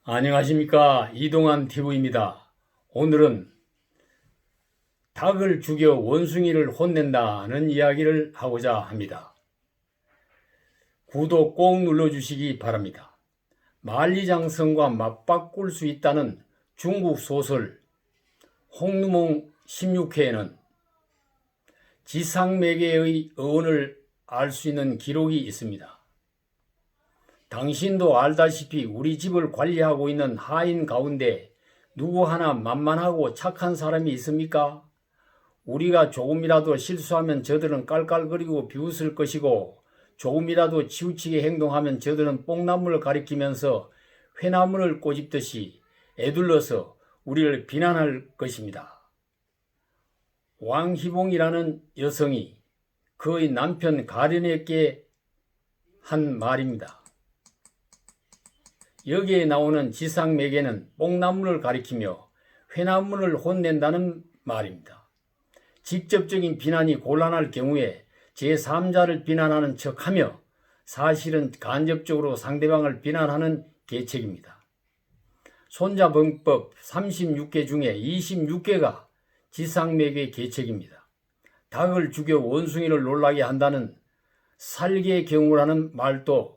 안녕하십니까, 이동환 TV입니다. 오늘은 닭을 죽여 원숭이를 혼낸다는 이야기를 하고자 합니다. 구독 꼭 눌러주시기 바랍니다. 만리장성과 맞바꿀 수 있다는 중국 소설 홍루몽 16회에는 지상매개의 어원을 알 수 있는 기록이 있습니다. 당신도 알다시피 우리 집을 관리하고 있는 하인 가운데 누구 하나 만만하고 착한 사람이 있습니까? 우리가 조금이라도 실수하면 저들은 깔깔거리고 비웃을 것이고, 조금이라도 치우치게 행동하면 저들은 뽕나무를 가리키면서 회나무를 꼬집듯이 애둘러서 우리를 비난할 것입니다. 왕희봉이라는 여성이 그의 남편 가련에게 한 말입니다. 여기에 나오는 지상매개는 뽕나무를 가리키며 회나무를 혼낸다는 말입니다. 직접적인 비난이 곤란할 경우에 제3자를 비난하는 척하며 사실은 간접적으로 상대방을 비난하는 계책입니다. 손자병법 36개 중에 26개가 지상매개 계책입니다. 닭을 죽여 원숭이를 놀라게 한다는 살계경우라는 말도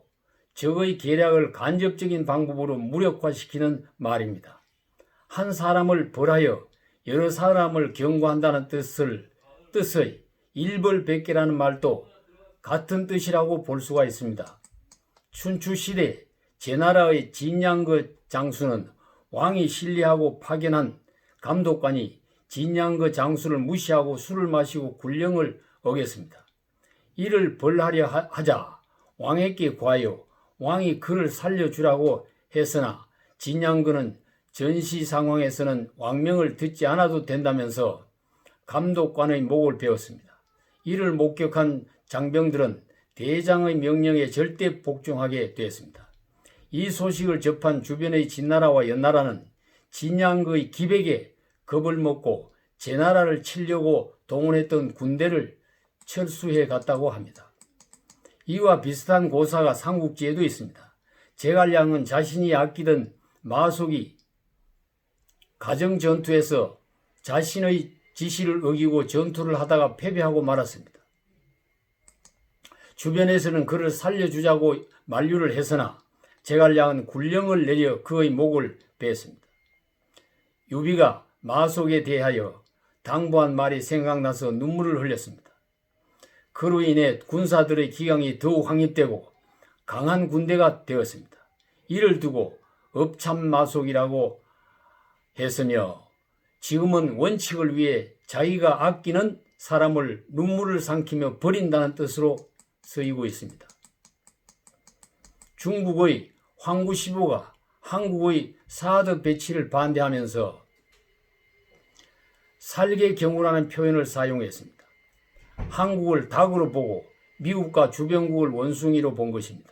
적의 계략을 간접적인 방법으로 무력화시키는 말입니다. 한 사람을 벌하여 여러 사람을 경고한다는 뜻의 일벌백계라는 말도 같은 뜻이라고 볼 수가 있습니다. 춘추시대 제나라의 진양거 장수는 왕이 신뢰하고 파견한 감독관이 진양거 장수를 무시하고 술을 마시고 군령을 어겼습니다. 이를 벌하려 하자 왕에게 구하여 왕이 그를 살려주라고 했으나 진양거는 전시 상황에서는 왕명을 듣지 않아도 된다면서 감독관의 목을 베었습니다. 이를 목격한 장병들은 대장의 명령에 절대 복종하게 되었습니다. 이 소식을 접한 주변의 진나라와 연나라는 진양거의 기백에 겁을 먹고 제나라를 치려고 동원했던 군대를 철수해 갔다고 합니다. 이와 비슷한 고사가 삼국지에도 있습니다. 제갈량은 자신이 아끼던 마속이 가정전투에서 자신의 지시를 어기고 전투를 하다가 패배하고 말았습니다. 주변에서는 그를 살려주자고 만류를 했으나 제갈량은 군령을 내려 그의 목을 베었습니다. 유비가 마속에 대하여 당부한 말이 생각나서 눈물을 흘렸습니다. 그로 인해 군사들의 기강이 더욱 확립되고 강한 군대가 되었습니다. 이를 두고 업참마속이라고 했으며 지금은 원칙을 위해 자기가 아끼는 사람을 눈물을 삼키며 버린다는 뜻으로 쓰이고 있습니다. 중국의 황구시보가 한국의 사드 배치를 반대하면서 살계경우라는 표현을 사용했습니다. 한국을 닭으로 보고 미국과 주변국을 원숭이로 본 것입니다.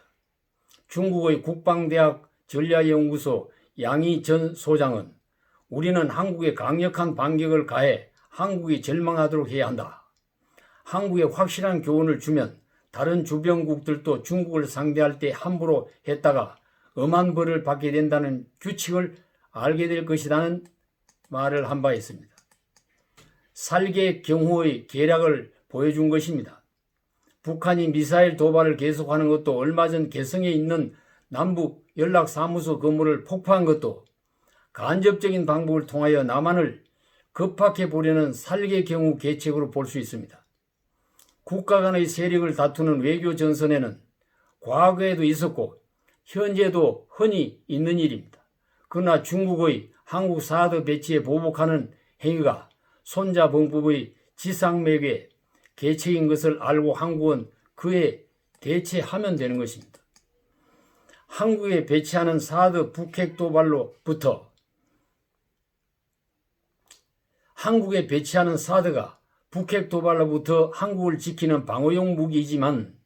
중국의 국방대학 전략연구소 양희 전 소장은 우리는 한국에 강력한 반격을 가해 한국이 절망하도록 해야 한다. 한국에 확실한 교훈을 주면 다른 주변국들도 중국을 상대할 때 함부로 했다가 엄한 벌을 받게 된다는 규칙을 알게 될 것이라는 말을 한 바 있습니다. 살계경호의 계략을 보여준 것입니다. 북한이 미사일 도발을 계속하는 것도, 얼마 전 개성에 있는 남북 연락사무소 건물을 폭파한 것도 간접적인 방법을 통하여 남한을 급박해 보려는 살계경우 계책으로 볼 수 있습니다. 국가 간의 세력을 다투는 외교 전선에는 과거에도 있었고 현재도 흔히 있는 일입니다. 그러나 중국의 한국 사드 배치에 보복하는 행위가 손자병법의 지상매개 계책인 것을 알고 한국은 그에 대체하면 되는 것입니다. 한국에 배치하는 사드 북핵 도발로부터 한국에 배치하는 사드가 북핵 도발로부터 한국을 지키는 방어용 무기이지만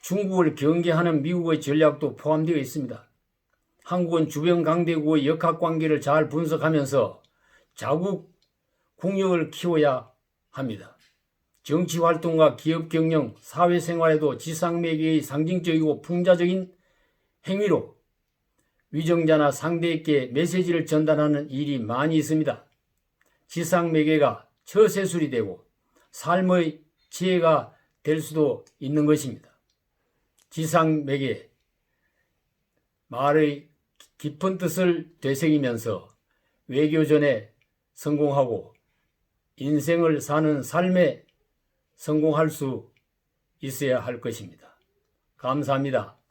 중국을 경계하는 미국의 전략도 포함되어 있습니다. 한국은 주변 강대국의 역학관계를 잘 분석하면서 자국 국력을 키워야 합니다. 정치활동과 기업경영, 사회생활에도 지상매개의 상징적이고 풍자적인 행위로 위정자나 상대에게 메시지를 전달하는 일이 많이 있습니다. 지상매개가 처세술이 되고 삶의 지혜가 될 수도 있는 것입니다. 지상매개, 말의 깊은 뜻을 되새기면서 외교전에 성공하고 인생을 사는 삶에 성공할 수 있어야 할 것입니다. 감사합니다.